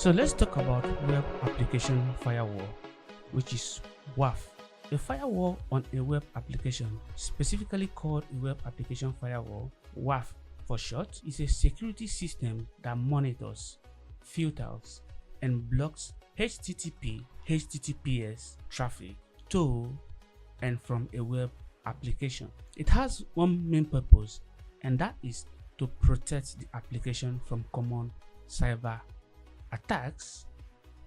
So let's talk about web application firewall, which is WAF. A firewall on a web application, specifically called a web application firewall, WAF for short, is a security system that monitors, filters, and blocks HTTP, HTTPS traffic to and from a web application. It has one main purpose, and that is to protect the application from common cyber attacks.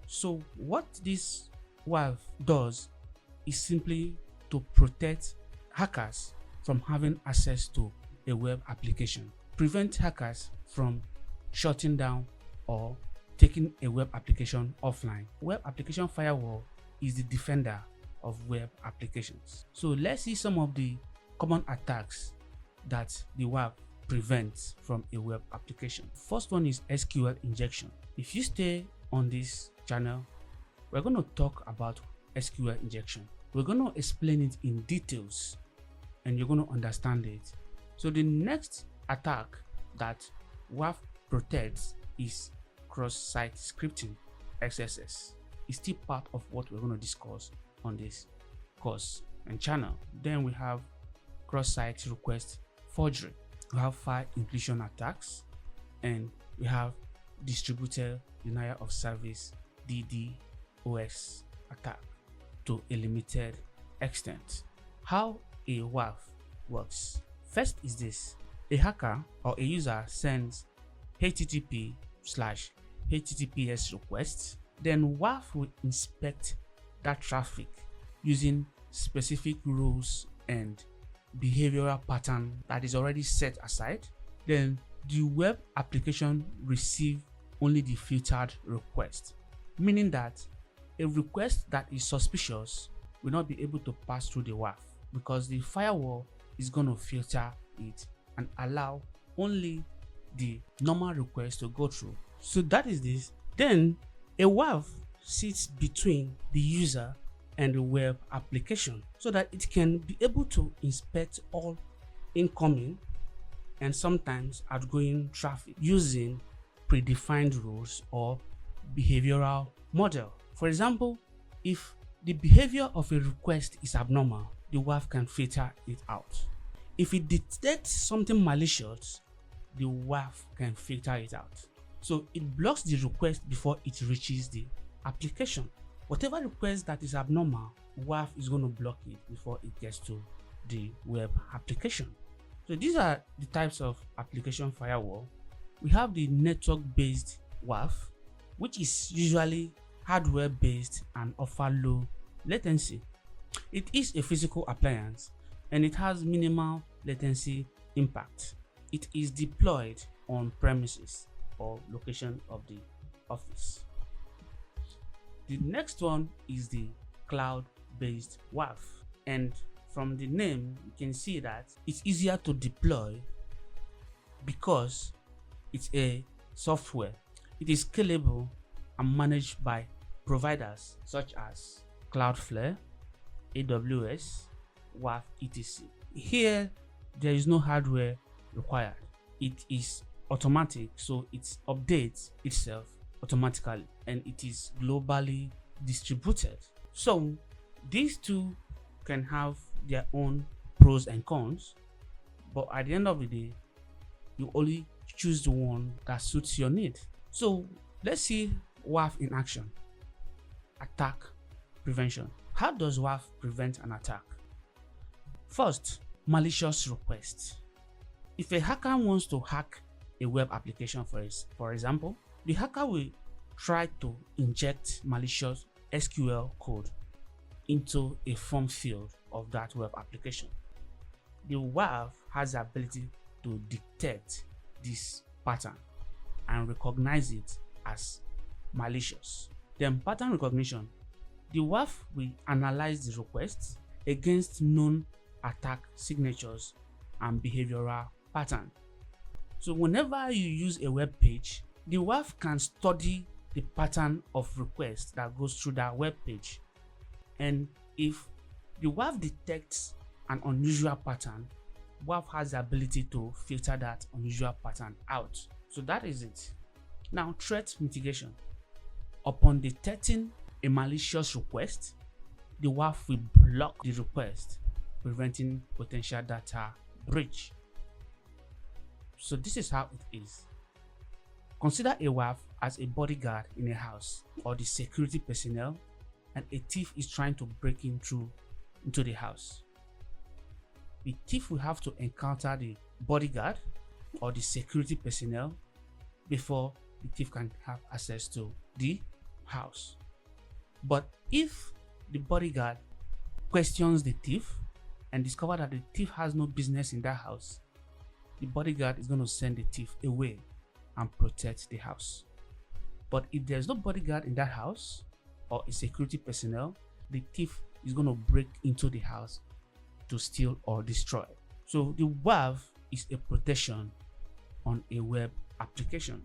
So what this WAF does is simply to protect hackers from having access to a web application, prevent hackers from shutting down or taking a web application offline. Web application firewall is the defender of web applications. So let's see some of the common attacks that the WAF prevents from a web application. First one is SQL injection. If you stay on this channel, we're going to talk about SQL injection. We're going to explain it in details and you're going to understand it. So the next attack that WAF protects is cross-site scripting, XSS. It's still part of what we're going to discuss on this course and channel. Then we have cross-site request forgery. We have file inclusion attacks, and we have distributed denial of service DDoS attack to a limited extent. How a WAF works. First is this: a hacker or a user sends HTTP/HTTPS requests, then WAF will inspect that traffic using specific rules and behavioral pattern that is already set aside. Then the web application receive only the filtered request, meaning that a request that is suspicious will not be able to pass through the WAF because the firewall is going to filter it and allow only the normal request to go through. So that is this. Then a WAF sits between the user and the web application so that it can be able to inspect all incoming and sometimes outgoing traffic using predefined rules or behavioral model. For example, if the behavior of a request is abnormal, the WAF can filter it out. If it detects something malicious, the WAF can filter it out. So it blocks the request before it reaches the application. Whatever request that is abnormal, WAF is going to block it before it gets to the web application. So these are the types of application firewall. We have the network-based WAF, which is usually hardware-based and offer low latency. It is a physical appliance and it has minimal latency impact. It is deployed on premises or location of the office. The next one is the cloud-based WAF, and from the name you can see that it's easier to deploy because it's a software. It is scalable and managed by providers such as Cloudflare, AWS, WAF, etc. Here there is no hardware required. It is automatic, so it updates itself automatically and it is globally distributed. So these two can have their own pros and cons, but at the end of the day you only choose the one that suits your need. So let's see WAF in action. Attack prevention. How does WAF prevent an attack? First, malicious requests. If a hacker wants to hack a web application, for example, the hacker will try to inject malicious SQL code into a form field of that web application. The WAF has the ability to detect this pattern and recognize it as malicious. Then pattern recognition. The WAF will analyze the requests against known attack signatures and behavioral pattern. So whenever you use a web page, the WAF can study the pattern of requests that goes through that web page. And if the WAF detects an unusual pattern, WAF has the ability to filter that unusual pattern out. So that is it. Now, threat mitigation. Upon detecting a malicious request, the WAF will block the request, preventing potential data breach. So this is how it is. Consider a WAF as a bodyguard in a house or the security personnel, and a thief is trying to break into the house. The thief will have to encounter the bodyguard or the security personnel before the thief can have access to the house. But if the bodyguard questions the thief and discover that the thief has no business in that house, the bodyguard is going to send the thief away and protect the house. But if there's no bodyguard in that house or a security personnel, the thief is going to break into the house to steal or destroy. So the WAF is a protection on a web application.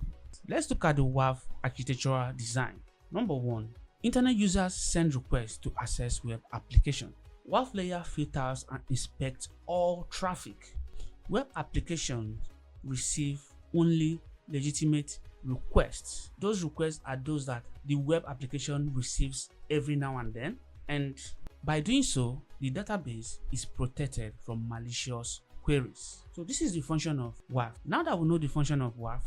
Let's look at the WAF architectural design. Number 1, internet users send requests to access web application. WAF layer filters and inspects all traffic. Web applications receive only legitimate requests. Those requests are those that the web application receives every now and then, and by doing so, the database is protected from malicious queries. So this is the function of WAF. Now that we know the function of WAF,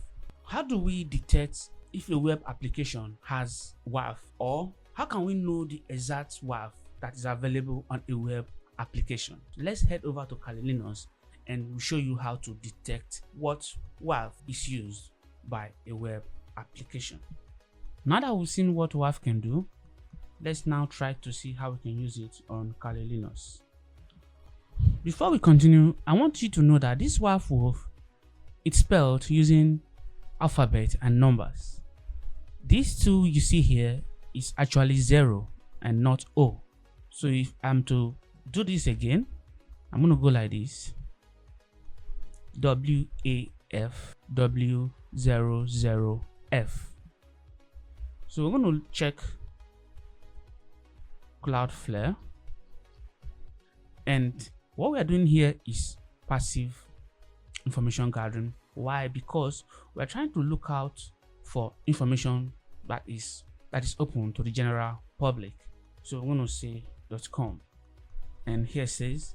how do we detect if a web application has WAF, or how can we know the exact WAF that is available on a web application? Let's head over to Kali Linux and we'll show you how to detect what WAF is used by a web application. Now that we've seen what WAF can do, let's now try to see how we can use it on Kali Linux. Before we continue, I want you to know that this Wafw00f, it's spelled using alphabet and numbers. These two you see here is actually 0 and not O. So if I'm to do this again, I'm going to go like this: WAF W00f. So we're going to check Cloudflare, and what we are doing here is passive information gathering. Why? Because we're trying to look out for information that is open to the general public. So I'm going to say .com, and here says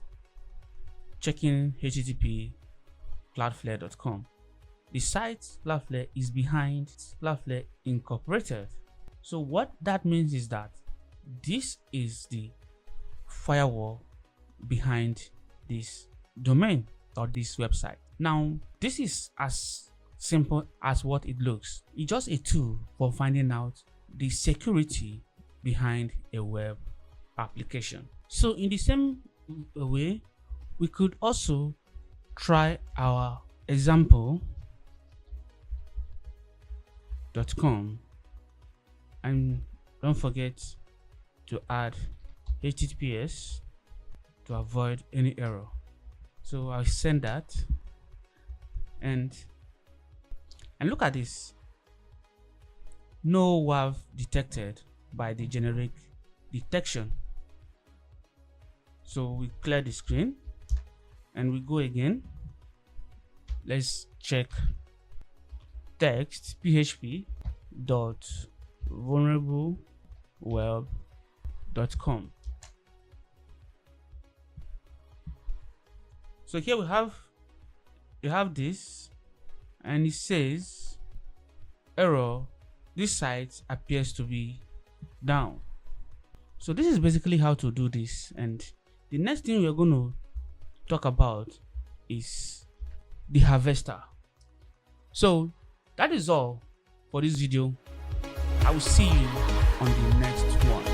checking http cloudflare.com. The site Cloudflare is behind Cloudflare Incorporated. So what that means is that this is the firewall behind this domain or this website. Now, this is as simple as what it looks. It's just a tool for finding out the security behind a web application. So in the same way, we could also try our example.com, and don't forget to add HTTPS to avoid any error. So I'll send that, and look at this. No WAF detected by the generic detection. So we clear the screen and we go again. Let's check text php dot vulnerable.web.com. So here you have this, and it says error, this site appears to be down. So this is basically how to do this, and the next thing we're going to talk about is the harvester. So that is all for this video. I will see you on the next one.